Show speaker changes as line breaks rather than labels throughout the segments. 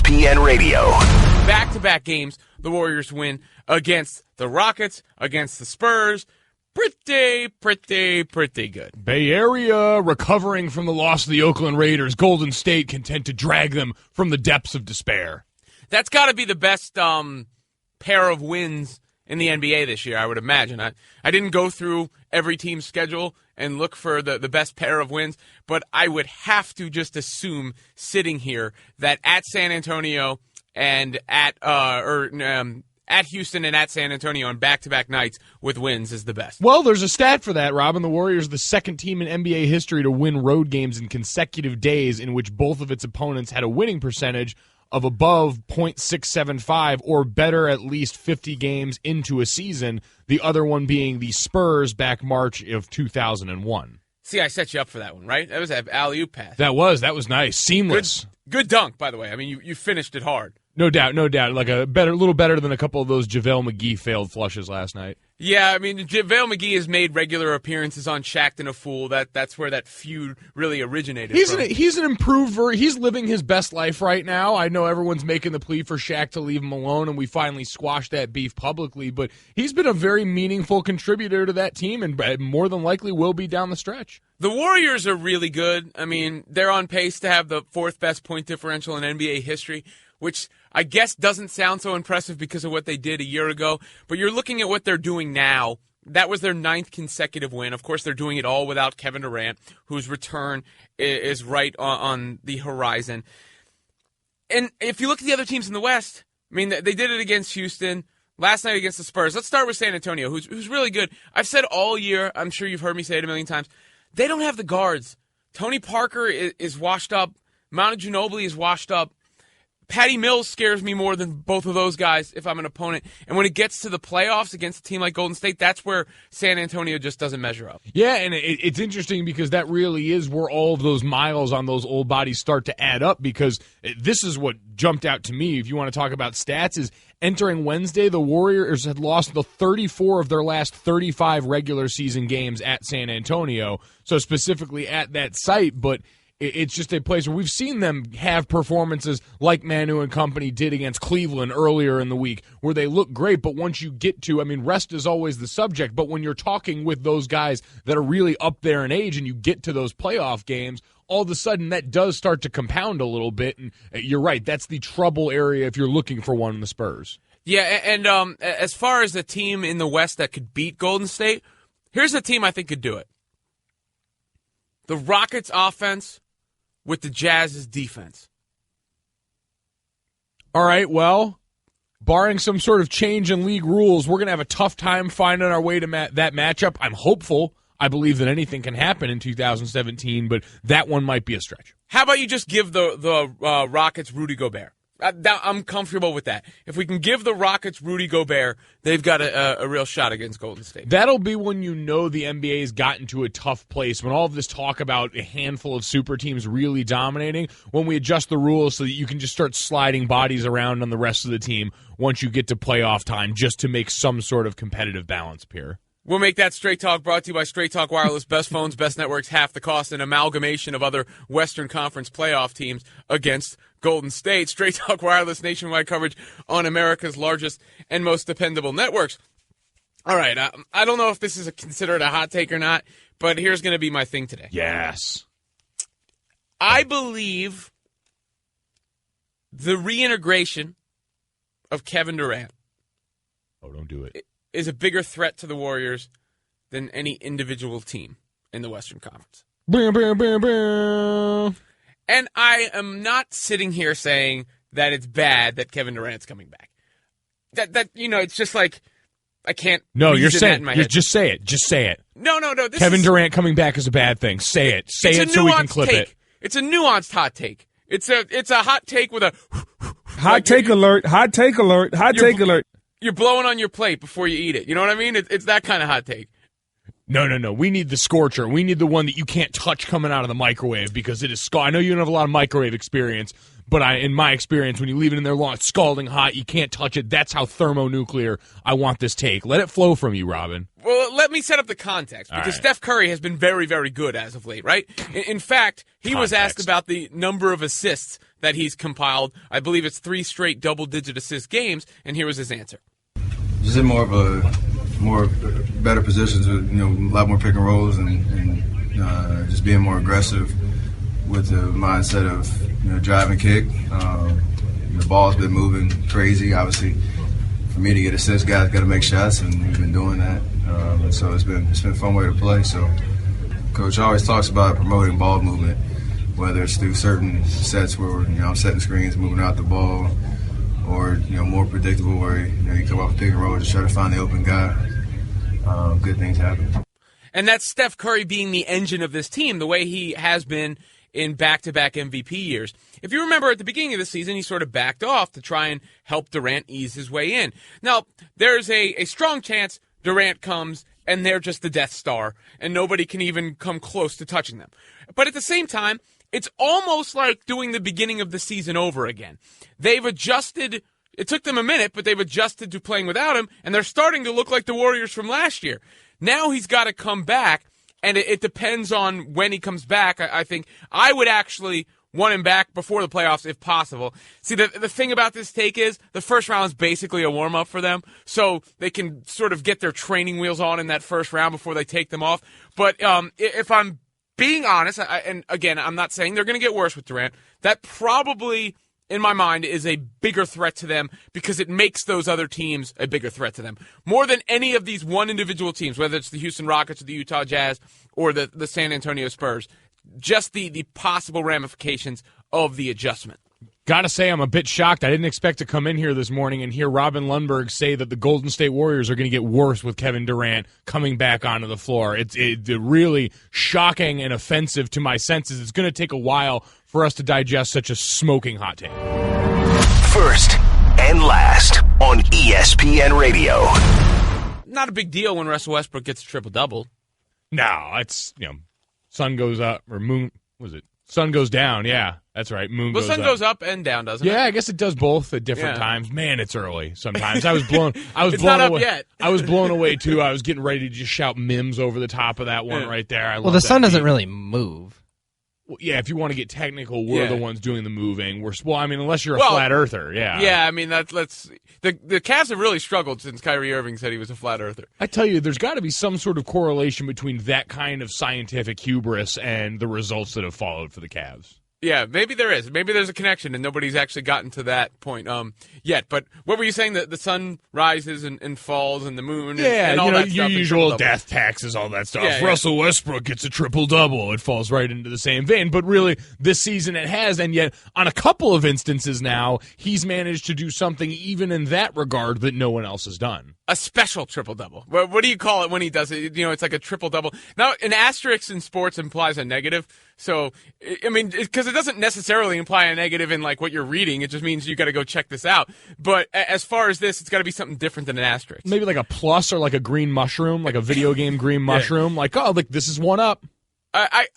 ESPN Radio.
Back-to-back games, the Warriors win against the Rockets, against the Spurs. Pretty good.
Bay Area recovering from the loss of the Oakland Raiders. Golden State content to drag them from the depths of despair.
That's got to be the best pair of wins in the NBA this year, I would imagine. I didn't go through every team's schedule and look for the best pair of wins, but I would have to just assume sitting here that at San Antonio and at Houston and at San Antonio on back-to-back nights with wins is the best.
Well, there's a stat for that, Robin. The Warriors are the second team in NBA history to win road games in consecutive days in which both of its opponents had a winning percentage of above .675 or better at least 50 games into a season, the other one being the Spurs back March of 2001.
See, I set you up for that one, right? That was an alley-oop pass.
That was nice. Seamless.
Good dunk, by the way. I mean, you finished it hard.
No doubt. Like a little better than a couple of those JaVale McGee failed flushes last night.
Yeah, I mean, JaVale McGee has made regular appearances on Shaqtin' a Fool. That's where that feud really originated from.
He's an improver. He's living his best life right now. I know everyone's making the plea for Shaq to leave him alone, and we finally squashed that beef publicly, but he's been a very meaningful contributor to that team and more than likely will be down the stretch.
The Warriors are really good. I mean, they're on pace to have the fourth best point differential in NBA history, which I guess doesn't sound so impressive because of what they did a year ago. But you're looking at what they're doing now. That was their 9th consecutive win. Of course, they're doing it all without Kevin Durant, whose return is right on the horizon. And if you look at the other teams in the West, I mean, they did it against Houston, last night against the Spurs. Let's start with San Antonio, who's really good. I've said all year, I'm sure you've heard me say it a million times, they don't have the guards. Tony Parker is washed up. Manu Ginobili is washed up. Patty Mills scares me more than both of those guys if I'm an opponent. And when it gets to the playoffs against a team like Golden State, that's where San Antonio just doesn't measure up.
Yeah, and it's interesting because that really is where all of those miles on those old bodies start to add up, because this is what jumped out to me, if you want to talk about stats, is entering Wednesday, the Warriors had lost the 34 of their last 35 regular season games at San Antonio, so specifically at that site, but it's just a place where we've seen them have performances like Manu and company did against Cleveland earlier in the week, where they look great, but once you get to, I mean, rest is always the subject, but when you're talking with those guys that are really up there in age and you get to those playoff games, all of a sudden that does start to compound a little bit, and you're right, that's the trouble area if you're looking for one in the Spurs.
Yeah, and as far as the team in the West that could beat Golden State, here's a team I think could do it. The Rockets offense with the Jazz's defense.
All right, well, barring some sort of change in league rules, we're going to have a tough time finding our way to that matchup. I'm hopeful. I believe that anything can happen in 2017, but that one might be a stretch.
How about you just give the Rockets Rudy Gobert? I'm comfortable with that. If we can give the Rockets Rudy Gobert, they've got a real shot against Golden State.
That'll be when you know the NBA has gotten to a tough place, when all of this talk about a handful of super teams really dominating, when we adjust the rules so that you can just start sliding bodies around on the rest of the team once you get to playoff time, just to make some sort of competitive balance appear.
We'll make that Straight Talk brought to you by Straight Talk Wireless. Best phones, best networks, half the cost, an amalgamation of other Western Conference playoff teams against Golden State. Straight Talk Wireless, nationwide coverage on America's largest and most dependable networks. All right, I don't know if this is considered a hot take or not, but here's going to be my thing today.
Yes.
I believe the reintegration of Kevin Durant.
Oh, don't do it.
Is a bigger threat to the Warriors than any individual team in the Western Conference.
Bam, bam, bam, bam.
And I am not sitting here saying that it's bad that Kevin Durant's coming back. That it's just like I can't.
No, you're saying
that in my head.
Just say it. Just say it.
No.
Kevin Durant coming back is a bad thing. Say it. Say it so we can clip it.
It's a nuanced hot take. It's a hot take with a
hot take alert. Hot take alert. Hot take alert.
You're blowing on your plate before you eat it. You know what I mean? It's that kind of hot take.
No. We need the scorcher. We need the one that you can't touch coming out of the microwave because it is I know you don't have a lot of microwave experience, but in my experience, when you leave it in there long, it's scalding hot. You can't touch it. That's how thermonuclear I want this take. Let it flow from you, Robin.
Well, let me set up the context, because Steph Curry has been very, very good as of late, right? In fact, he was asked about the number of assists that he's compiled. I believe it's 3 straight double-digit assist games, and here was his answer.
Just in better positions with a lot more pick and rolls and just being more aggressive with the mindset of drive and kick. The ball's been moving crazy. Obviously, for me to get assists, guys got to make shots, and we've been doing that. And so it's been a fun way to play. So Coach always talks about promoting ball movement, whether it's through certain sets where I'm setting screens, moving out the ball, or more predictable where you come off a pick and roll, just try to find the open guy. Good things happen.
And that's Steph Curry being the engine of this team, the way he has been in back-to-back MVP years. If you remember at the beginning of the season, he sort of backed off to try and help Durant ease his way in. Now, there's a strong chance Durant comes and they're just the Death Star, and nobody can even come close to touching them. But at the same time, it's almost like doing the beginning of the season over again. They've adjusted. It took them a minute, but they've adjusted to playing without him, and they're starting to look like the Warriors from last year. Now he's got to come back, and it depends on when he comes back. I think I would actually want him back before the playoffs if possible. See, the thing about this take is the first round is basically a warm-up for them, so they can sort of get their training wheels on in that first round before they take them off. But if I'm being honest, and again, I'm not saying they're going to get worse with Durant, that probably, in my mind, is a bigger threat to them because it makes those other teams a bigger threat to them. More than any of these one individual teams, whether it's the Houston Rockets or the Utah Jazz or the San Antonio Spurs, just the possible ramifications of the adjustment.
Gotta say, I'm a bit shocked. I didn't expect to come in here this morning and hear Robin Lundberg say that the Golden State Warriors are going to get worse with Kevin Durant coming back onto the floor. It's really shocking and offensive to my senses. It's going to take a while for us to digest such a smoking hot take.
First and last on ESPN Radio.
Not a big deal when Russell Westbrook gets a triple-double.
No, it's, sun goes up, or moon, was it? Sun goes down, yeah. That's right. Moon goes up.
Well, sun goes up and down, doesn't it?
Yeah, I guess it does both at different times. Man, it's early sometimes. I was blown
it's not
away.
Up yet.
I was blown away, too. I was getting ready to just shout Mims over the top of that one right there.
Well, the sun doesn't really move.
Well, yeah, if you want to get technical, we're the ones doing the moving. Unless you're a flat earther, yeah.
Yeah, I mean, the Cavs have really struggled since Kyrie Irving said he was a flat earther.
I tell you, there's got to be some sort of correlation between that kind of scientific hubris and the results that have followed for the Cavs.
Yeah, maybe there is. Maybe there's a connection, and nobody's actually gotten to that point yet. But what were you saying? That the sun rises and falls, and the moon, and all that stuff.
Your usual death taxes, all that stuff.
Yeah,
Russell Westbrook gets a triple-double. It falls right into the same vein. But really, this season it has, and yet on a couple of instances now, he's managed to do something even in that regard that no one else has done.
A special triple-double. What do you call it when he does it? It's like a triple-double. Now, an asterisk in sports implies a negative. So, I mean, because it doesn't necessarily imply a negative in, like, what you're reading. It just means you got to go check this out. But as far as this, it's got to be something different than an asterisk.
Maybe like a plus or like a green mushroom, like a video game green mushroom. Like, this is one up.
I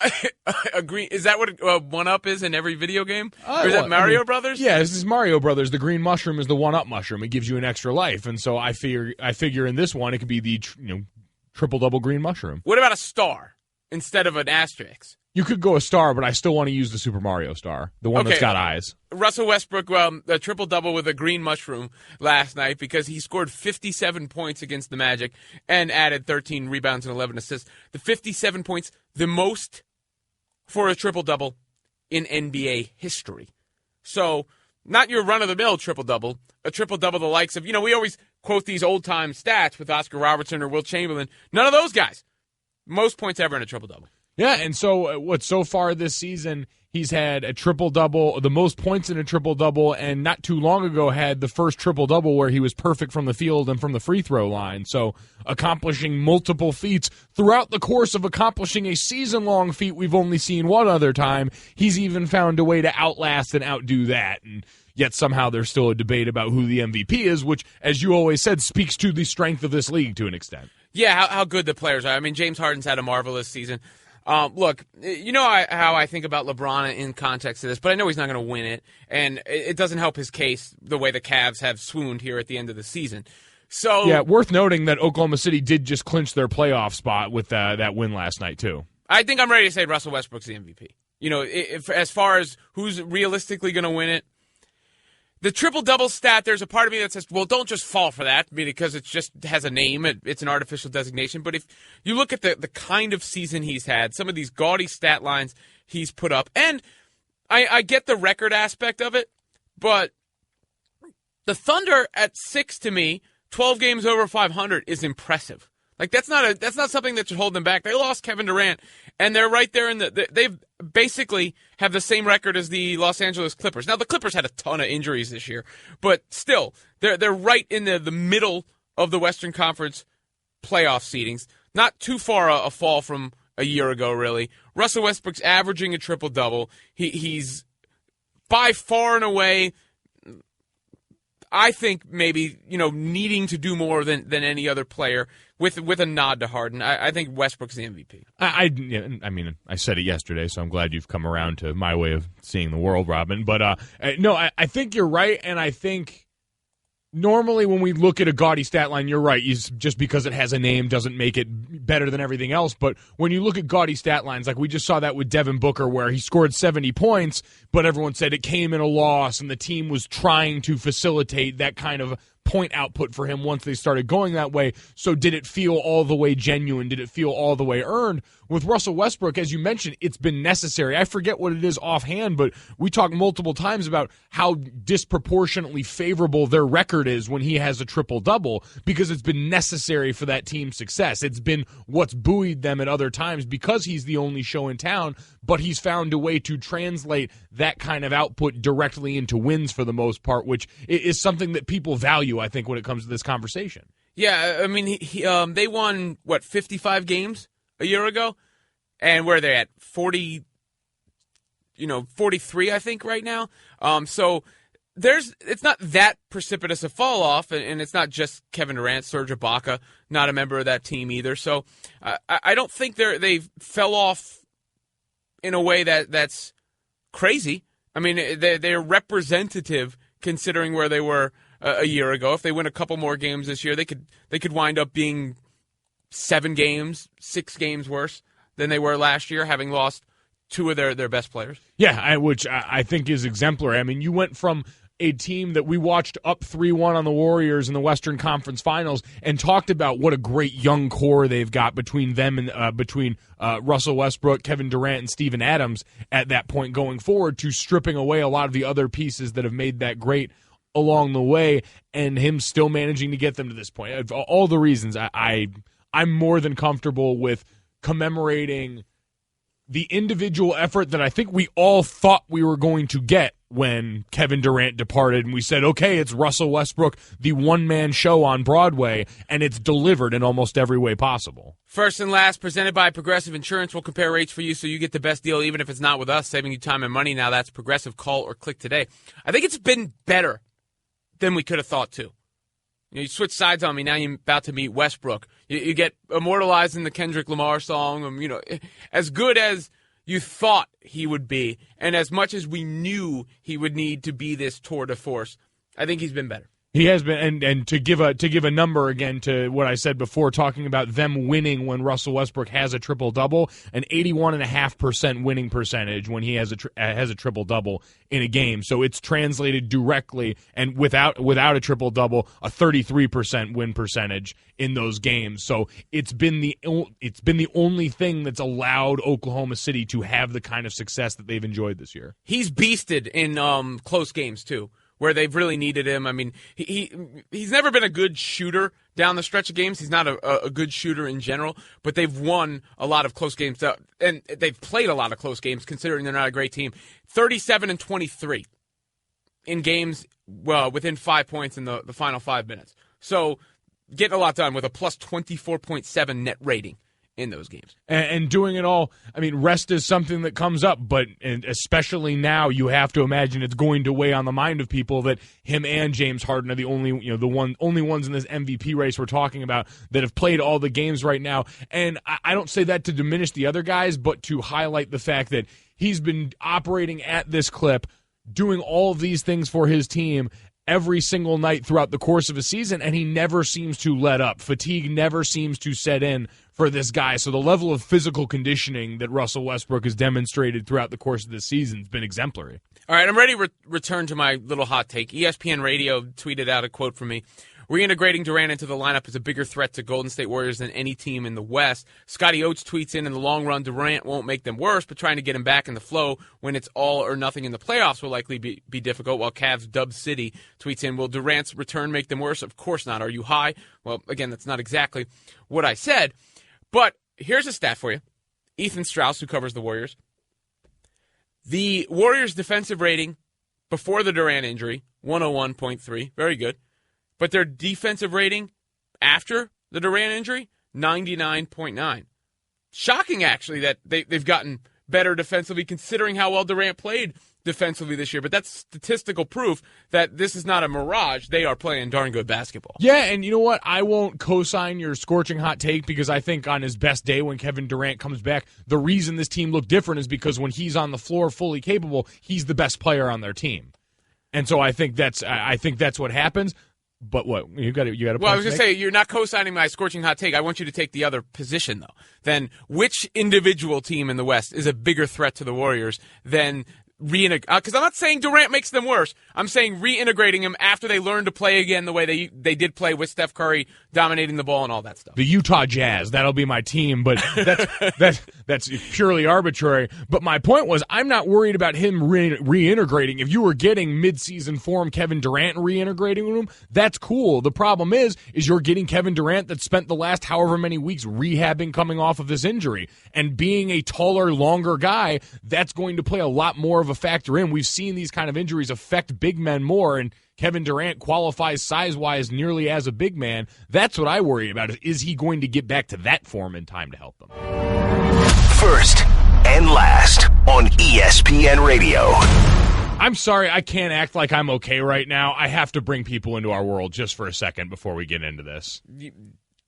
agree. Is that what one up is in every video game? Or is that Mario Brothers?
Yeah, this is Mario Brothers. The green mushroom is the one up mushroom. It gives you an extra life, and so I figure in this one it could be the triple double green mushroom.
What about a star instead of an asterisk?
You could go a star, but I still want to use the Super Mario star, the one that's got eyes.
Russell Westbrook, a triple-double with a green mushroom last night because he scored 57 points against the Magic and added 13 rebounds and 11 assists. The 57 points, the most for a triple-double in NBA history. So, not your run-of-the-mill triple-double, a triple-double the likes of, we always quote these old-time stats with Oscar Robertson or Wilt Chamberlain. None of those guys. Most points ever in a triple-double.
Yeah, and so far this season, he's had a triple-double, the most points in a triple-double, and not too long ago had the first triple-double where he was perfect from the field and from the free throw line. So accomplishing multiple feats throughout the course of accomplishing a season-long feat we've only seen one other time, he's even found a way to outlast and outdo that. And yet somehow there's still a debate about who the MVP is, which, as you always said, speaks to the strength of this league to an extent.
Yeah, how good the players are. I mean, James Harden's had a marvelous season. Look, how I think about LeBron in context of this, but I know he's not going to win it, and it doesn't help his case the way the Cavs have swooned here at the end of the season. So
yeah, worth noting that Oklahoma City did just clinch their playoff spot with that win last night, too.
I think I'm ready to say Russell Westbrook's the MVP. as far as who's realistically going to win it, the triple-double stat, there's a part of me that says, well, don't just fall for that because it just has a name. It's an artificial designation. But if you look at the kind of season he's had, some of these gaudy stat lines he's put up, and I get the record aspect of it, but the Thunder at 6 to me, 12 games over 500 is impressive. Like that's not something that should hold them back. They lost Kevin Durant, and they're right there they've basically have the same record as the Los Angeles Clippers. Now the Clippers had a ton of injuries this year, but still they're right in the middle of the Western Conference playoff seedings. Not too far a fall from a year ago, really. Russell Westbrook's averaging a triple-double. He's by far and away, I think maybe, needing to do more than any other player with a nod to Harden. I think Westbrook's the MVP.
I said it yesterday, so I'm glad you've come around to my way of seeing the world, Robin. But no, I think you're right, and I think normally when we look at a gaudy stat line, you're right. Just because it has a name doesn't make it better than everything else. But when you look at gaudy stat lines, like we just saw that with Devin Booker where he scored 70 points, but everyone said it came in a loss and the team was trying to facilitate that kind of point output for him once they started going that way. So did it feel all the way genuine? Did it feel all the way earned? With Russell Westbrook, as you mentioned, it's been necessary. I forget what it is offhand, but we talked multiple times about how disproportionately favorable their record is when he has a triple-double because it's been necessary for that team's success. It's been what's buoyed them at other times because he's the only show in town, but he's found a way to translate that kind of output directly into wins for the most part, which is something that people value, I think, when it comes to this conversation.
Yeah, I mean, they won, 55 games a year ago? And where are they at? 40, 43, I think, right now. So it's not that precipitous a fall off, and it's not just Kevin Durant, Serge Ibaka, not a member of that team either. So I don't think they fell off in a way that's crazy. I mean, they're representative considering where they were a year ago. If they win a couple more games this year, they could wind up being 6 games worse than they were last year, having lost 2 of their best players.
Yeah, which I think is exemplary. I mean, you went from a team that we watched up 3-1 on the Warriors in the Western Conference Finals and talked about what a great young core they've got between them and between Russell Westbrook, Kevin Durant, and Steven Adams at that point going forward, to stripping away a lot of the other pieces that have made that great along the way, and him still managing to get them to this point. All the reasons I'm more than comfortable with commemorating the individual effort that I think we all thought we were going to get when Kevin Durant departed, and we said, okay, it's Russell Westbrook, the one-man show on Broadway, and it's delivered in almost every way possible.
First and last, presented by Progressive Insurance. We'll compare rates for you so you get the best deal, even if it's not with us, saving you time and money. Now that's Progressive. Call or click today. I think it's been better than we could have thought, too. You switch sides on me, now you're about to meet Westbrook. You get immortalized in the Kendrick Lamar song. As good as you thought he would be, and as much as we knew he would need to be this tour de force, I think he's been better.
He has been, and to give a number again to what I said before, talking about them winning when Russell Westbrook has a triple-double, an 81.5% winning percentage when he has a triple-double in a game. So it's translated directly, and without a triple-double, a 33% win percentage in those games. So it's been the only thing that's allowed Oklahoma City to have the kind of success that they've enjoyed this year.
He's beasted in close games too, where they've really needed him. I mean, he's never been a good shooter down the stretch of games. He's not a good shooter in general, but they've won a lot of close games, and they've played a lot of close games considering they're not a great team. 37-23 in games within 5 points in the final 5 minutes. So getting a lot done with a plus 24.7 net rating in those games.
And doing it all, I mean, rest is something that comes up, but especially now, you have to imagine it's going to weigh on the mind of people that him and James Harden are the only ones in this MVP race we're talking about that have played all the games right now. And I don't say that to diminish the other guys, but to highlight the fact that he's been operating at this clip, doing all of these things for his team, every single night throughout the course of a season, and he never seems to let up. Fatigue never seems to set in for this guy. So the level of physical conditioning that Russell Westbrook has demonstrated throughout the course of this season has been exemplary.
All right, I'm ready to return to my little hot take. ESPN Radio tweeted out a quote from me. Reintegrating Durant into the lineup is a bigger threat to Golden State Warriors than any team in the West. Scotty Oates tweets in the long run, Durant won't make them worse, but trying to get him back in the flow when it's all or nothing in the playoffs will likely be difficult, while Cavs Dub City tweets in, will Durant's return make them worse? Of course not. Are you high? Well, again, that's not exactly what I said, but here's a stat for you. Ethan Strauss, who covers the Warriors. The Warriors' defensive rating before the Durant injury, 101.3, very good. But their defensive rating after the Durant injury, 99.9. Shocking, actually, that they've gotten better defensively considering how well Durant played defensively this year. But that's statistical proof that this is not a mirage. They are playing darn good basketball.
Yeah, and you know what? I won't co-sign your scorching hot take because I think on his best day when Kevin Durant comes back, the reason this team looked different is because when he's on the floor fully capable, he's the best player on their team. And so I think that's what happens. But what you got to.
Well, I was going to say you're not co-signing my scorching hot take. I want you to take the other position though. Then which individual team in the West is a bigger threat to the Warriors than because I'm not saying Durant makes them worse. I'm saying reintegrating him after they learn to play again the way they did play with Steph Curry dominating the ball and all that stuff.
The Utah Jazz, that'll be my team, but that's purely arbitrary. But my point was, I'm not worried about him reintegrating. If you were getting midseason form Kevin Durant and reintegrating him, that's cool. The problem is you're getting Kevin Durant that spent the last however many weeks rehabbing coming off of this injury. And being a taller, longer guy, that's going to play a lot more of a factor in. We've seen these kind of injuries affect big men more, and Kevin Durant qualifies size-wise nearly as a big man. That's what I worry about. Is he going to get back to that form in time to help them?
First and last on ESPN Radio.
I'm sorry, I can't act like I'm okay right now. I have to bring people into our world just for a second before we get into this.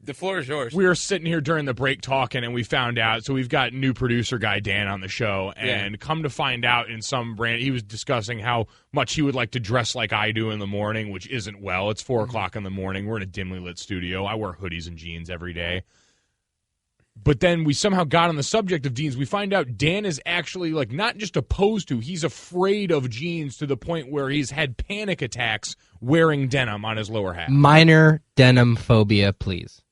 The floor is yours.
We were sitting here during the break talking, and we found out. So we've got new producer guy Dan on the show, and come to find out in some brand, he was discussing how much he would like to dress like I do in the morning, which isn't well. It's 4 o'clock in the morning. We're in a dimly lit studio. I wear hoodies and jeans every day. But then we somehow got on the subject of jeans. We find out Dan is actually like not just opposed to, he's afraid of jeans to the point where he's had panic attacks wearing denim on his lower half.
Minor denim phobia, please.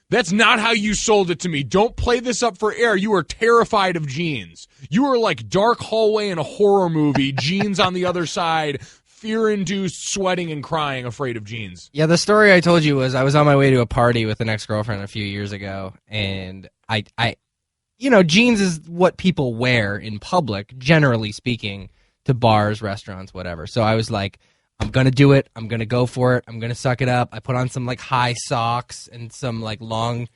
That's not how you sold it to me. Don't play this up for air. You are terrified of jeans. You are like dark hallway in a horror movie, jeans on the other side, fear-induced sweating and crying, afraid of jeans.
Yeah, the story I told you was I was on my way to a party with an ex-girlfriend a few years ago, and I jeans is what people wear in public, generally speaking, to bars, restaurants, whatever. So I was like, I'm going to do it. I'm going to go for it. I'm going to suck it up. I put on some like high socks and some like long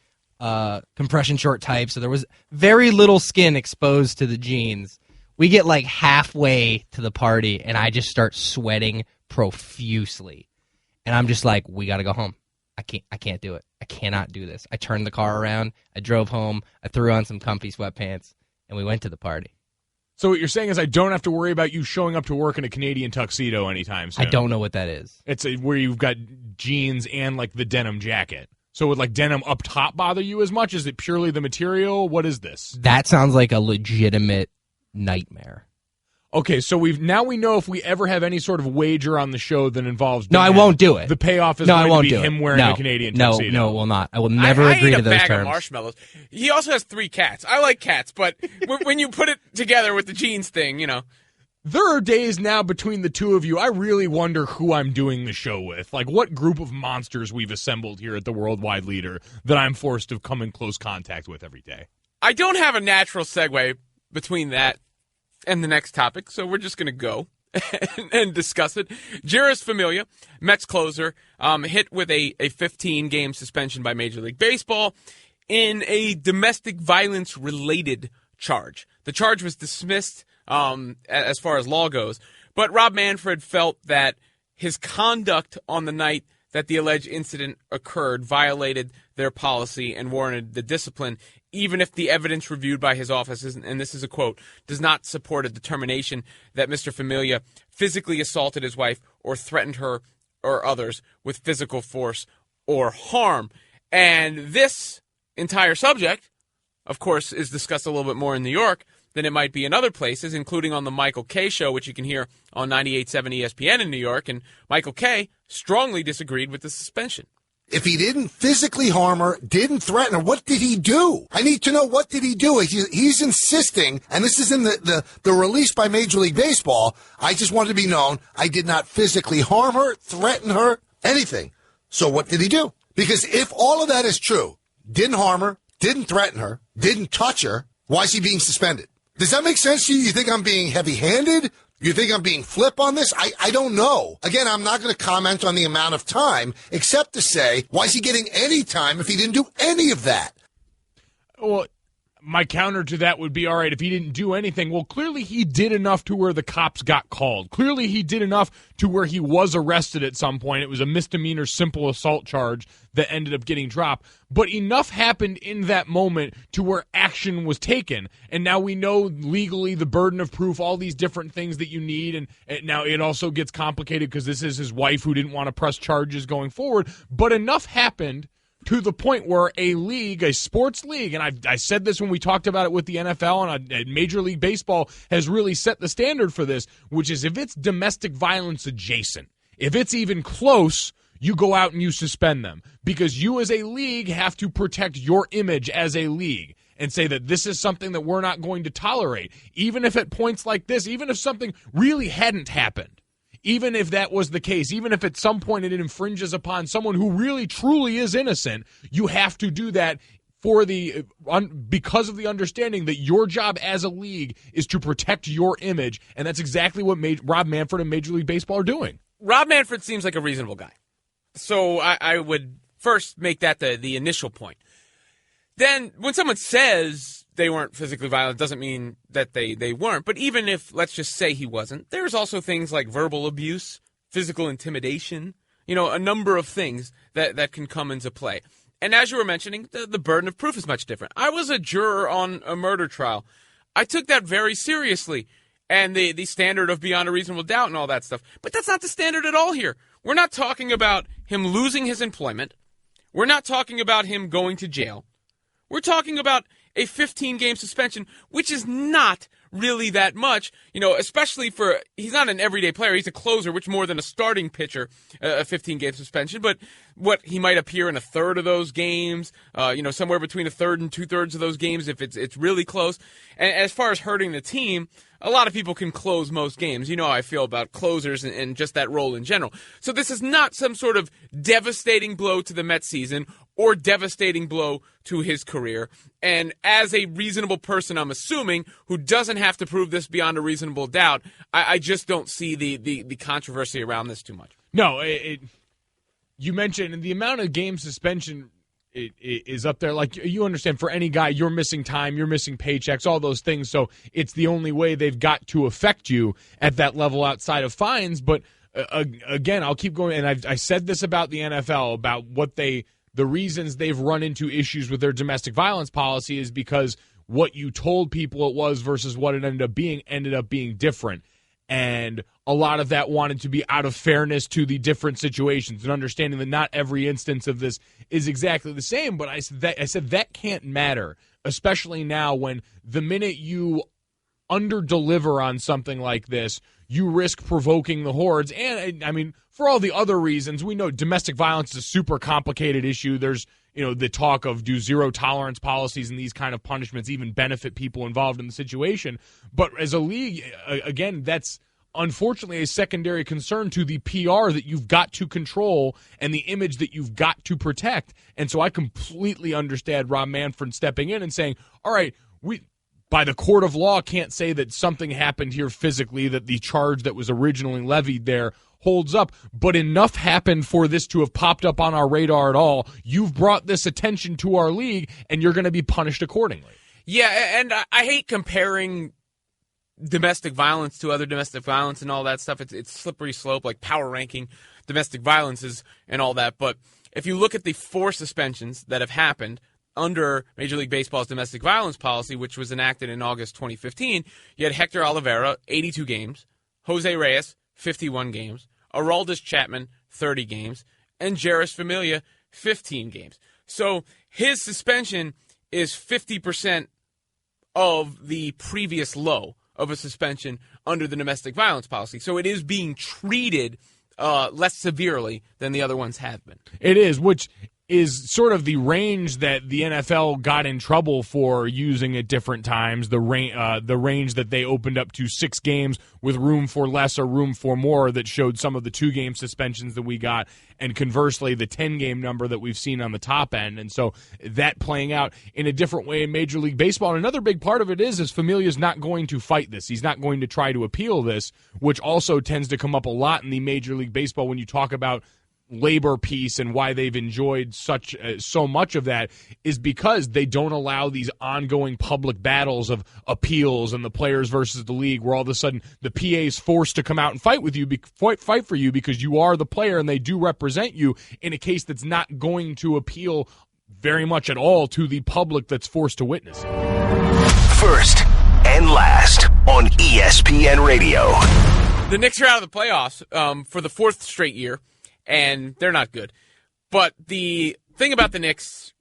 compression short type. So there was very little skin exposed to the jeans. We get like halfway to the party and I just start sweating profusely. And I'm just like, we got to go home. I can't do it. I cannot do this. I turned the car around. I drove home. I threw on some comfy sweatpants and we went to the party.
So what you're saying is I don't have to worry about you showing up to work in a Canadian tuxedo anytime soon.
I don't know what that is.
It's where you've got jeans and like the denim jacket. So would like denim up top bother you as much? Is it purely the material? What is this?
That sounds like a legitimate nightmare.
Okay, so we know if we ever have any sort of wager on the show that involves
No, I won't do it.
The payoff is going to be him wearing a Canadian tuxedo.
No, it will not. I will never agree to those
I ate a bag
terms.
of marshmallows. He also has 3 cats. I like cats, but when you put it together with the jeans thing,
There are days now between the two of you, I really wonder who I'm doing the show with. Like what group of monsters we've assembled here at the Worldwide Leader that I'm forced to come in close contact with every day.
I don't have a natural segue between that and the next topic, so we're just going to go and discuss it. Jeurys Familia, Mets closer, hit with a 15-game suspension by Major League Baseball in a domestic violence-related charge. The charge was dismissed as far as law goes, but Rob Manfred felt that his conduct on the night that the alleged incident occurred violated their policy and warranted the discipline, even if the evidence reviewed by his office, and this is a quote, does not support a determination that Mr. Familia physically assaulted his wife or threatened her or others with physical force or harm. And this entire subject, of course, is discussed a little bit more in New York than it might be in other places, including on the Michael Kay Show, which you can hear on 98.7 ESPN in New York. And Michael Kay strongly disagreed with the suspension.
If he didn't physically harm her, didn't threaten her, what did he do? I need to know, what did he do? He's insisting, and this is in the release by Major League Baseball, I just wanted to be known, I did not physically harm her, threaten her, anything. So what did he do? Because if all of that is true, didn't harm her, didn't threaten her, didn't touch her, why is he being suspended? Does that make sense to you? You think I'm being heavy-handed? You think I'm being flip on this? I don't know. Again, I'm not going to comment on the amount of time, except to say, why is he getting any time if he didn't do any of that?
Well, my counter to that would be, all right, if he didn't do anything, well, clearly he did enough to where the cops got called. Clearly he did enough to where he was arrested at some point. It was a misdemeanor simple assault charge that ended up getting dropped. But enough happened in that moment to where action was taken. And now we know legally the burden of proof, all these different things that you need. And now it also gets complicated because this is his wife who didn't want to press charges going forward. But enough happened to the point where a league, a sports league, and I said this when we talked about it with the NFL, and Major League Baseball has really set the standard for this, which is if it's domestic violence adjacent, if it's even close, you go out and you suspend them. Because you as a league have to protect your image as a league and say that this is something that we're not going to tolerate. Even if at points like this, even if something really hadn't happened, even if that was the case, even if at some point it infringes upon someone who really truly is innocent, you have to do that for because of the understanding that your job as a league is to protect your image, and that's exactly what Rob Manfred and Major League Baseball are doing.
Rob Manfred seems like a reasonable guy. So I would first make that the initial point. Then when someone says they weren't physically violent, doesn't mean that they weren't. But even if, let's just say he wasn't, there's also things like verbal abuse, physical intimidation, a number of things that can come into play. And as you were mentioning, the burden of proof is much different. I was a juror on a murder trial. I took that very seriously, and the standard of beyond a reasonable doubt and all that stuff. But that's not the standard at all here. We're not talking about him losing his employment. We're not talking about him going to jail. We're talking about a 15-game suspension, which is not really that much, especially he's not an everyday player. He's a closer, which more than a starting pitcher, a 15-game suspension. But he might appear in a third of those games, somewhere between a third and two-thirds of those games if it's really close. And as far as hurting the team, a lot of people can close most games. You know how I feel about closers and just that role in general. So this is not some sort of devastating blow to the Mets season or devastating blow to his career. And as a reasonable person, I'm assuming, who doesn't have to prove this beyond a reasonable doubt, I just don't see the controversy around this too much.
No, you mentioned the amount of game suspension is up there. Like, you understand, for any guy, you're missing time, you're missing paychecks, all those things. So it's the only way they've got to affect you at that level outside of fines. But again, I'll keep going. And I said this about the NFL, about the reasons they've run into issues with their domestic violence policy is because what you told people it was versus what it ended up being different. And a lot of that wanted to be out of fairness to the different situations and understanding that not every instance of this is exactly the same. But I said that can't matter, especially now when the minute you under-deliver on something like this, you risk provoking the hordes. And, I mean, for all the other reasons, we know domestic violence is a super complicated issue. There's, the talk of do zero-tolerance policies and these kind of punishments even benefit people involved in the situation. But as a league, again, that's unfortunately a secondary concern to the PR that you've got to control and the image that you've got to protect. And so I completely understand Rob Manfred stepping in and saying, all right, we, by the court of law, can't say that something happened here physically, that the charge that was originally levied there holds up, but enough happened for this to have popped up on our radar at all. You've brought this attention to our league, and you're going to be punished accordingly.
Yeah, and I hate comparing domestic violence to other domestic violence and all that stuff. It's slippery slope, like power ranking domestic violences and all that. But if you look at the 4 suspensions that have happened under Major League Baseball's domestic violence policy, which was enacted in August 2015, you had Hector Olivera, 82 games, Jose Reyes, 51 games, Aroldis Chapman, 30 games, and Jeurys Familia, 15 games. So his suspension is 50% of the previous low of a suspension under the domestic violence policy. So it is being treated less severely than the other ones have been.
It is, which is sort of the range that the NFL got in trouble for using at different times, the range that they opened up to 6 games with room for less or room for more, that showed some of the 2-game suspensions that we got, and conversely the 10-game number that we've seen on the top end. And so that playing out in a different way in Major League Baseball. And another big part of it is Familia's not going to fight this. He's not going to try to appeal this, which also tends to come up a lot in the Major League Baseball when you talk about labor piece, and why they've enjoyed so much of that is because they don't allow these ongoing public battles of appeals and the players versus the league, where all of a sudden the PA is forced to come out and fight with you, fight for you because you are the player and they do represent you, in a case that's not going to appeal very much at all to the public that's forced to witness it.
First and last on ESPN Radio.
The Knicks are out of the playoffs for the 4th straight year, and they're not good. But the thing about the Knicks,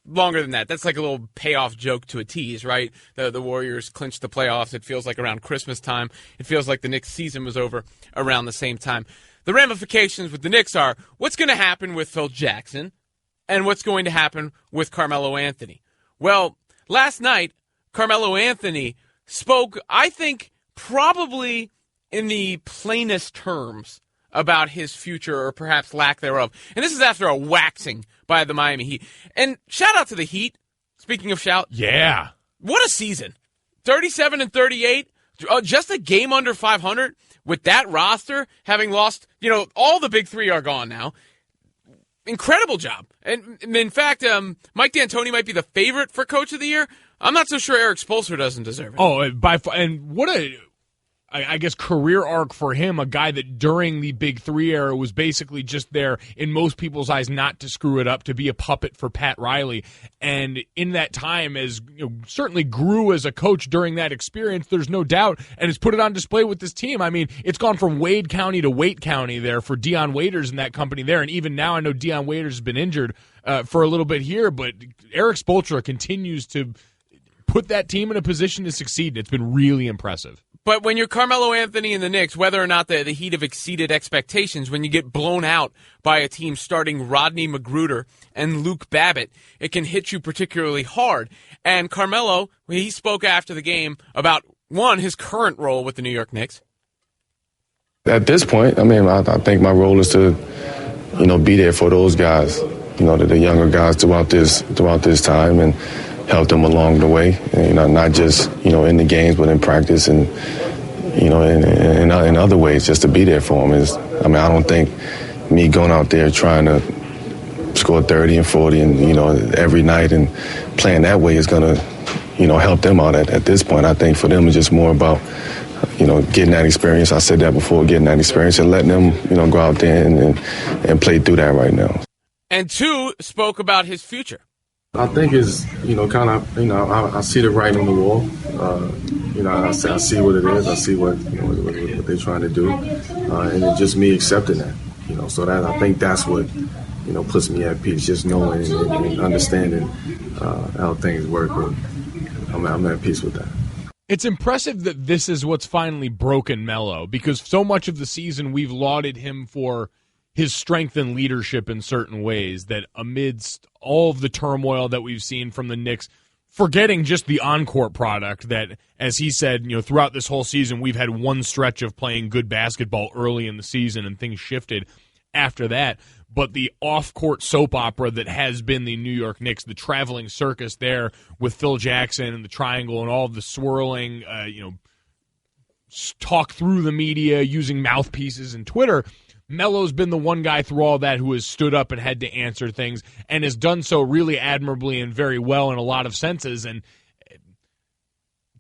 longer than that, that's like a little payoff joke to a tease, right? The Warriors clinched the playoffs. It feels like around Christmas time. It feels like the Knicks season was over around the same time. The ramifications with the Knicks are what's going to happen with Phil Jackson and what's going to happen with Carmelo Anthony. Well, last night, Carmelo Anthony spoke, I think, probably in the plainest terms about his future, or perhaps lack thereof. And this is after a waxing by the Miami Heat. And shout out to the Heat. Speaking of shout.
Yeah.
What a season. 37-38. Just a game under 500 with that roster, having lost, all the big three are gone now. Incredible job. And in fact, Mike D'Antoni might be the favorite for Coach of the Year. I'm not so sure Eric Spoelstra doesn't deserve it.
Oh, and what I guess career arc for him, a guy that during the Big Three era was basically just there, in most people's eyes, not to screw it up, to be a puppet for Pat Riley. And in that time, certainly grew as a coach during that experience, there's no doubt, and has put it on display with this team. I mean, it's gone from Wade County to Wait County there for Dion Waiters and that company there. And even now, I know Dion Waiters has been injured for a little bit here, but Eric Spoelstra continues to put that team in a position to succeed. It's been really impressive.
But when you're Carmelo Anthony and the Knicks, whether or not the Heat have exceeded expectations, when you get blown out by a team starting Rodney Magruder and Luke Babbitt, it can hit you particularly hard. And Carmelo, he spoke after the game about, one, his current role with the New York Knicks.
At this point, I think my role is to, be there for those guys, the younger guys throughout this time, and help them along the way, not just, in the games, but in practice and, in other ways, just to be there for them. I don't think me going out there trying to score 30 and 40 and, every night and playing that way is going to, help them out at this point. I think for them it's just more about, getting that experience. I said that before, getting that experience and letting them, go out there and play through that right now.
And two, spoke about his future.
I think it's, I see the writing on the wall. I see what it is. I see what they're trying to do. And it's just me accepting that, so that I think that's what, puts me at peace, just knowing and understanding how things work. I'm at peace with that.
It's impressive that this is what's finally broken Melo, because so much of the season we've lauded him for his strength and leadership in certain ways, that amidst all of the turmoil that we've seen from the Knicks, forgetting just the on-court product that, as he said, throughout this whole season, we've had one stretch of playing good basketball early in the season and things shifted after that. But the off-court soap opera that has been the New York Knicks, the traveling circus there with Phil Jackson and the triangle and all of the swirling, talk through the media using mouthpieces and Twitter, Melo's been the one guy through all that who has stood up and had to answer things, and has done so really admirably and very well in a lot of senses. And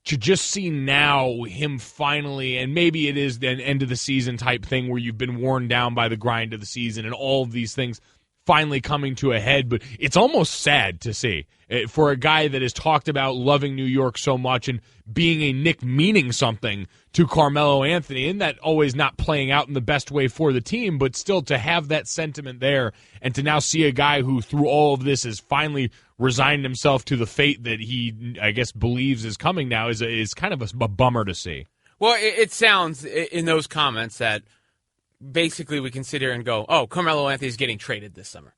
to just see now him finally, and maybe it is an end of the season type thing where you've been worn down by the grind of the season and all of these things, finally coming to a head, but it's almost sad to see for a guy that has talked about loving New York so much and being a Knick meaning something to Carmelo Anthony, and that always not playing out in the best way for the team, but still to have that sentiment there and to now see a guy who through all of this has finally resigned himself to the fate that he, I guess, believes is coming now is kind of a bummer to see.
Well, it sounds in those comments that basically we can sit here and go, oh, Carmelo Anthony's getting traded this summer.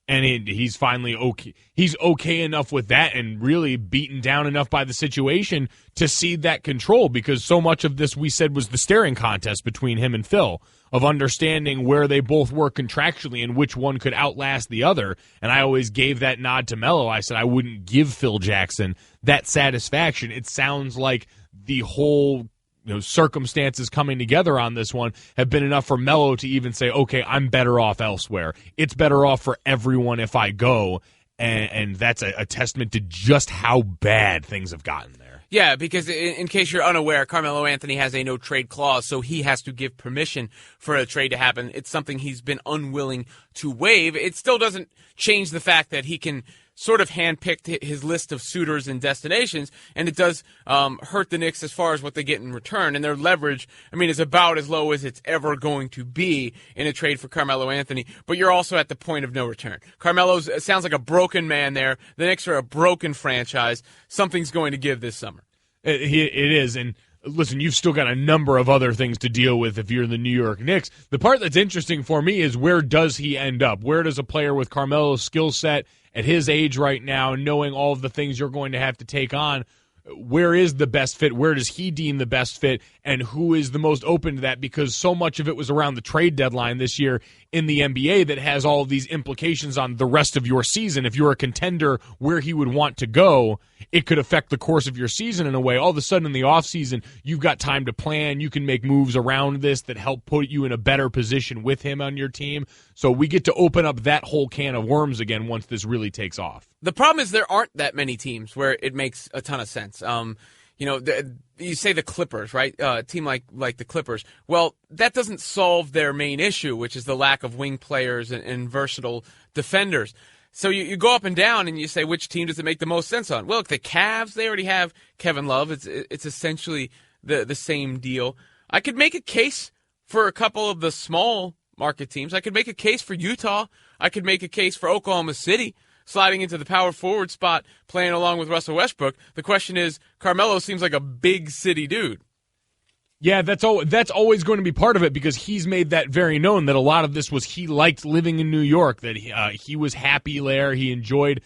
And he's finally okay. He's okay enough with that and really beaten down enough by the situation to cede that control, because so much of this we said was the staring contest between him and Phil of understanding where they both were contractually and which one could outlast the other. And I always gave that nod to Melo. I said I wouldn't give Phil Jackson that satisfaction. It sounds like the whole circumstances coming together on this one have been enough for Melo to even say, okay, I'm better off elsewhere. It's better off for everyone if I go, and that's a testament to just how bad things have gotten there.
Yeah, because in case you're unaware, Carmelo Anthony has a no-trade clause, so he has to give permission for a trade to happen. It's something he's been unwilling to waive. It still doesn't change the fact that he can sort of handpicked his list of suitors and destinations, and it does hurt the Knicks as far as what they get in return. And their leverage, is about as low as it's ever going to be in a trade for Carmelo Anthony. But you're also at the point of no return. Carmelo sounds like a broken man there. The Knicks are a broken franchise. Something's going to give this summer.
It is, and listen, you've still got a number of other things to deal with if you're the New York Knicks. The part that's interesting for me is where does he end up? Where does a player with Carmelo's skill set at his age right now, knowing all of the things you're going to have to take on, where is the best fit? Where does he deem the best fit? And who is the most open to that? Because so much of it was around the trade deadline this year in the NBA that has all of these implications on the rest of your season. If you're a contender where he would want to go, it could affect the course of your season in a way. All of a sudden in the offseason, you've got time to plan. You can make moves around this that help put you in a better position with him on your team. So we get to open up that whole can of worms again once this really takes off.
The problem is there aren't that many teams where it makes a ton of sense. You say the Clippers, right? A team like the Clippers. Well, that doesn't solve their main issue, which is the lack of wing players and versatile defenders. So you go up and down and you say, which team does it make the most sense on? Well, look, the Cavs, they already have Kevin Love. It's essentially the same deal. I could make a case for a couple of the small market teams. I could make a case for Utah. I could make a case for Oklahoma City, sliding into the power forward spot, playing along with Russell Westbrook. The question is, Carmelo seems like a big city dude.
Yeah, that's always going to be part of it, because he's made that very known that a lot of this was he liked living in New York, that he was happy there, he enjoyed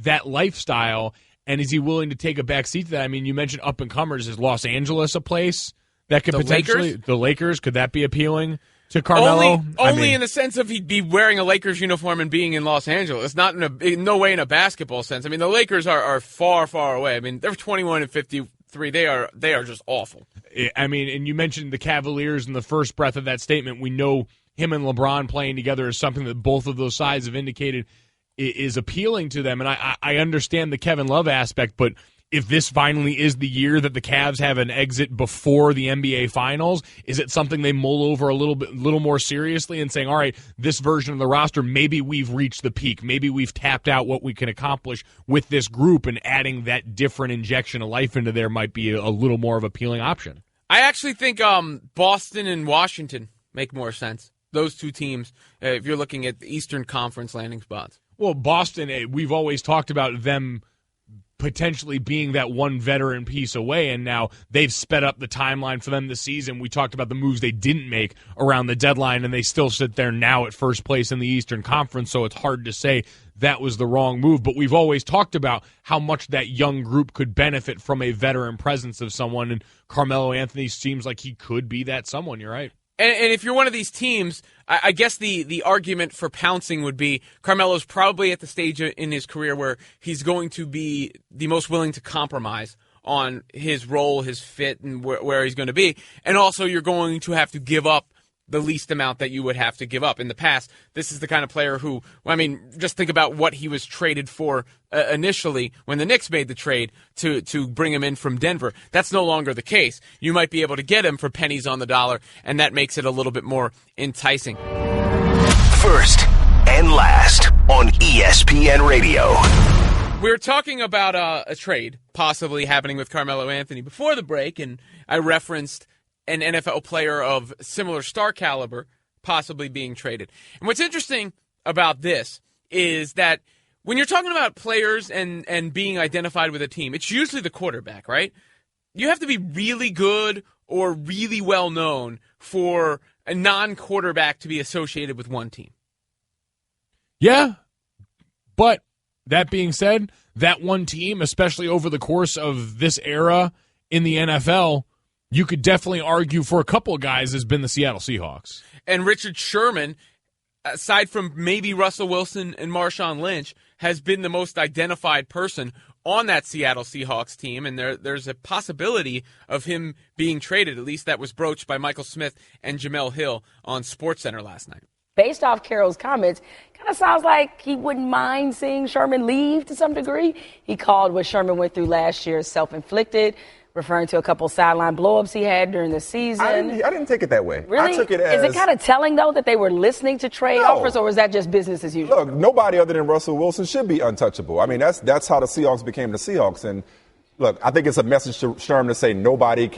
that lifestyle, and is he willing to take a back seat to that? You mentioned up-and-comers. Is Los Angeles a place that could potentially... The Lakers, could that be appealing to Carmelo?
Only in the sense of he'd be wearing a Lakers uniform and being in Los Angeles. Not in no way in a basketball sense. The Lakers are far, far away. They're 21-53. They are just awful.
And you mentioned the Cavaliers in the first breath of that statement. We know him and LeBron playing together is something that both of those sides have indicated is appealing to them. And I understand the Kevin Love aspect, but if this finally is the year that the Cavs have an exit before the NBA Finals, is it something they mull over a little more seriously and saying, all right, this version of the roster, maybe we've reached the peak. Maybe we've tapped out what we can accomplish with this group, and adding that different injection of life into there might be a little more of an appealing option.
I actually think Boston and Washington make more sense. Those two teams, if you're looking at the Eastern Conference landing spots.
Well, Boston, we've always talked about them potentially being that one veteran piece away, and now they've sped up the timeline for them this season. We talked about the moves they didn't make around the deadline, and they still sit there now at first place in the Eastern Conference, so it's hard to say that was the wrong move. But we've always talked about how much that young group could benefit from a veteran presence of someone, and Carmelo Anthony seems like he could be that someone. You're right.
And if you're one of these teams, I guess the argument for pouncing would be Carmelo's probably at the stage in his career where he's going to be the most willing to compromise on his role, his fit, and where he's going to be. And also you're going to have to give up the least amount that you would have to give up. In the past, this is the kind of player who, just think about what he was traded for initially when the Knicks made the trade to bring him in from Denver. That's no longer the case. You might be able to get him for pennies on the dollar, and that makes it a little bit more enticing.
First and last on ESPN Radio.
We were talking about a trade possibly happening with Carmelo Anthony before the break, and I referenced an NFL player of similar star caliber possibly being traded. And what's interesting about this is that when you're talking about players and being identified with a team, it's usually the quarterback, right? You have to be really good or really well known for a non-quarterback to be associated with one team.
Yeah, but that being said, that one team, especially over the course of this era in the NFL, you could definitely argue for a couple of guys has been the Seattle Seahawks.
And Richard Sherman, aside from maybe Russell Wilson and Marshawn Lynch, has been the most identified person on that Seattle Seahawks team, and there's a possibility of him being traded. At least that was broached by Michael Smith and Jamel Hill on SportsCenter last night.
Based off Carroll's comments, kind of sounds like he wouldn't mind seeing Sherman leave to some degree. He called what Sherman went through last year self-inflicted, referring to a couple sideline blow-ups he had during the season.
I didn't take it that way.
Really?
I took it as...
Is it kind of telling, though, that they were listening to trade offers, or was that just business as usual?
Look, nobody other than Russell Wilson should be untouchable. I mean, that's how the Seahawks became the Seahawks. And look, I think it's a message to Sherman to say nobody's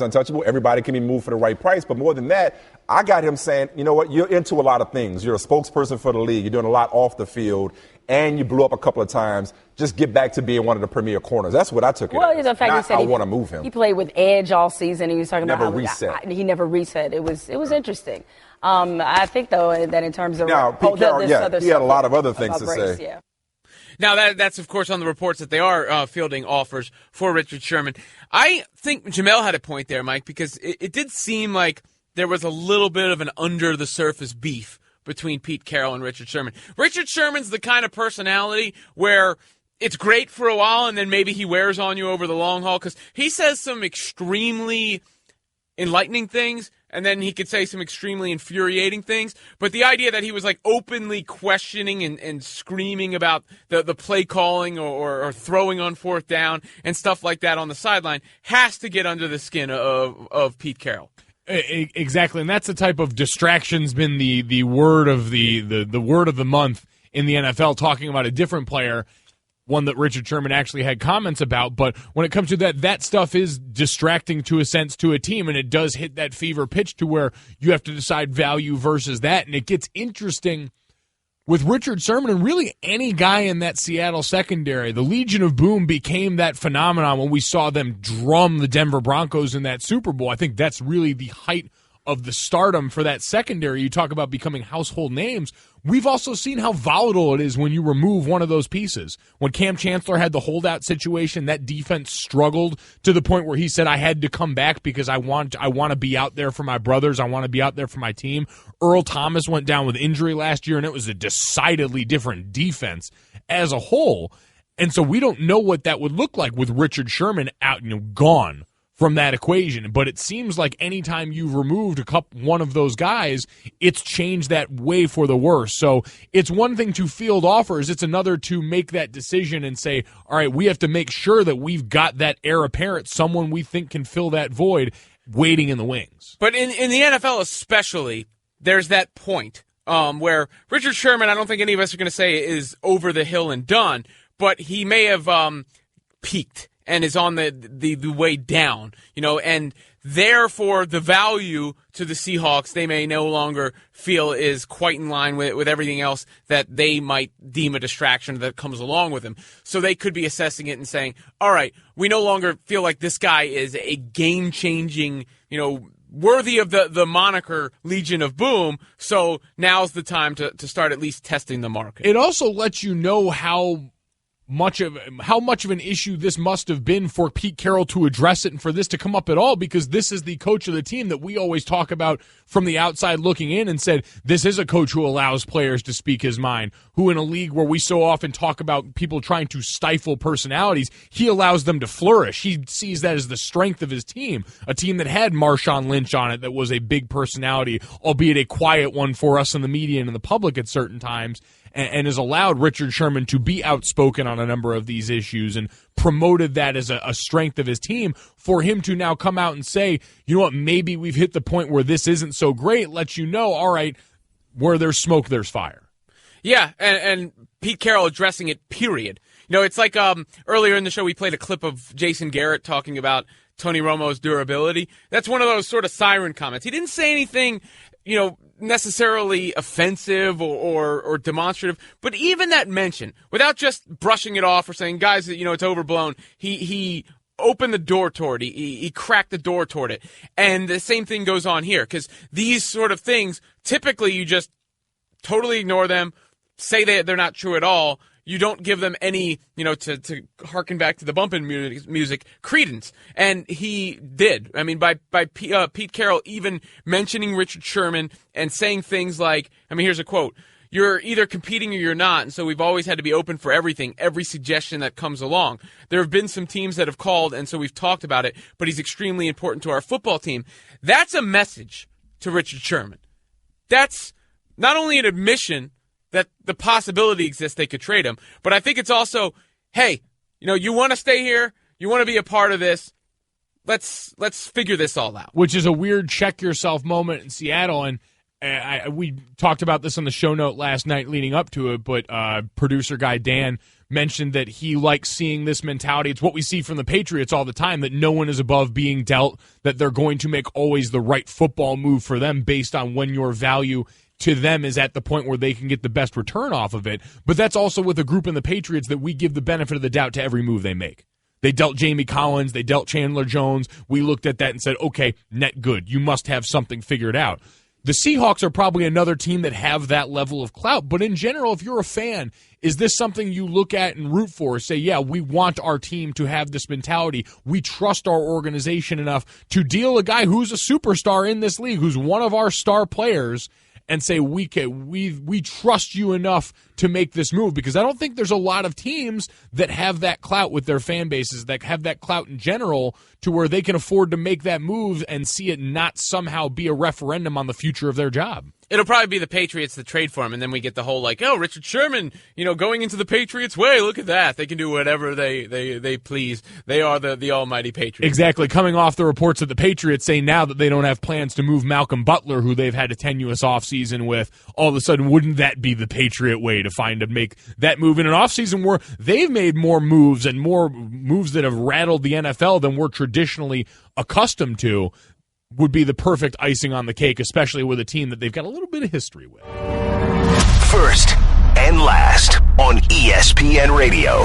untouchable. Everybody can be moved for the right price. But more than that, I got him saying, you know what, you're into a lot of things. You're a spokesperson for the league. You're doing a lot off the field. And you blew up a couple of times. Just get back to being one of the premier corners. That's what I took it as.
The fact
Not,
he said
I want to move him.
He played with edge all season. He was talking
Never
about
reset.
He never reset. It was interesting. I think, though, that in terms of
now, Pete Carroll, he had a lot of other things to say.
Yeah.
Now, that's, of course, on the reports that they are fielding offers for Richard Sherman. I think Jamel had a point there, Mike, because it did seem like there was a little bit of an under-the-surface beef between Pete Carroll and Richard Sherman. Richard Sherman's the kind of personality where it's great for a while and then maybe he wears on you over the long haul because he says some extremely enlightening things and then he could say some extremely infuriating things. But the idea that he was like openly questioning and screaming about the play calling or throwing on fourth down and stuff like that on the sideline has to get under the skin of Pete Carroll.
Exactly, and that's the type of distraction's been the word of the word of the month in the NFL, talking about a different player, one that Richard Sherman actually had comments about. But when it comes to that stuff is distracting to a sense to a team, and it does hit that fever pitch to where you have to decide value versus that, and it gets interesting with Richard Sherman and really any guy in that Seattle secondary. The Legion of Boom became that phenomenon when we saw them drum the Denver Broncos in that Super Bowl. I think that's really the height of the stardom for that secondary. You talk about becoming household names. We've also seen how volatile it is when you remove one of those pieces. When Cam Chancellor had the holdout situation, that defense struggled to the point where he said, I had to come back because I want to be out there for my brothers. I want to be out there for my team. Earl Thomas went down with injury last year, and it was a decidedly different defense as a whole. And so we don't know what that would look like with Richard Sherman out, gone from that equation. But it seems like anytime you've removed one of those guys, it's changed that way for the worse. So it's one thing to field offers. It's another to make that decision and say, all right, we have to make sure that we've got that heir apparent, someone we think can fill that void, waiting in the wings.
But in the NFL especially, there's that point where Richard Sherman, I don't think any of us are going to say is over the hill and done, but he may have peaked and is on the way down, and therefore the value to the Seahawks they may no longer feel is quite in line with everything else that they might deem a distraction that comes along with him. So they could be assessing it and saying, all right, we no longer feel like this guy is a game-changing, worthy of the moniker Legion of Boom, so now's the time to start at least testing the market.
It also lets you know how much of an issue this must have been for Pete Carroll to address it and for this to come up at all, because this is the coach of the team that we always talk about from the outside looking in and said, this is a coach who allows players to speak his mind, who in a league where we so often talk about people trying to stifle personalities, he allows them to flourish. He sees that as the strength of his team, a team that had Marshawn Lynch on it that was a big personality, albeit a quiet one for us in the media and in the public at certain times, and has allowed Richard Sherman to be outspoken on a number of these issues and promoted that as a strength of his team. For him to now come out and say, you know what, maybe we've hit the point where this isn't so great, lets you know, all right, where there's smoke, there's fire.
Yeah, and Pete Carroll addressing it, period. You know, it's like earlier in the show we played a clip of Jason Garrett talking about Tony Romo's durability. That's one of those sort of siren comments. He didn't say anything, you know, necessarily offensive or demonstrative, but even that mention, without just brushing it off or saying, guys, you know, it's overblown, he opened the door toward it. He cracked the door toward it. And the same thing goes on here, because these sort of things, typically you just totally ignore them, say they're not true at all. You don't give them any, you know, to harken back to the bumpin' music, credence. And he did. I mean, by Pete Carroll even mentioning Richard Sherman and saying things like, I mean, here's a quote, "You're either competing or you're not, and so we've always had to be open for everything, every suggestion that comes along. There have been some teams that have called, and so we've talked about it, but he's extremely important to our football team." That's a message to Richard Sherman. That's not only an admission that the possibility exists they could trade him, but I think it's also, hey, you know, you want to stay here, you want to be a part of this, let's figure this all out.
Which is a weird check yourself moment in Seattle, and we talked about this on the show note last night leading up to it, but producer guy Dan mentioned that he likes seeing this mentality. It's what we see from the Patriots all the time, that no one is above being dealt, that they're going to make always the right football move for them based on when your value to them is at the point where they can get the best return off of it. But that's also with a group in the Patriots that we give the benefit of the doubt to every move they make. They dealt Jamie Collins, they dealt Chandler Jones. We looked at that and said, okay, net good. You must have something figured out. The Seahawks are probably another team that have that level of clout. But in general, if you're a fan, is this something you look at and root for? Say, yeah, we want our team to have this mentality. We trust our organization enough to deal a guy who's a superstar in this league, who's one of our star players, and say we trust you enough to make this move, because I don't think there's a lot of teams that have that clout with their fan bases, that have that clout in general, to where they can afford to make that move and see it not somehow be a referendum on the future of their job.
It'll probably be the Patriots that trade for him, and then we get the whole, like, oh, Richard Sherman, you know, going into the Patriots' way. Look at that. They can do whatever they please. They are the almighty Patriots.
Exactly. Coming off the reports that the Patriots say now that they don't have plans to move Malcolm Butler, who they've had a tenuous offseason with, all of a sudden, wouldn't that be the Patriot way to make that move in an offseason where they've made more moves and more moves that have rattled the NFL than we're traditionally accustomed to? Would be the perfect icing on the cake, especially with a team that they've got a little bit of history with.
First and last on ESPN Radio.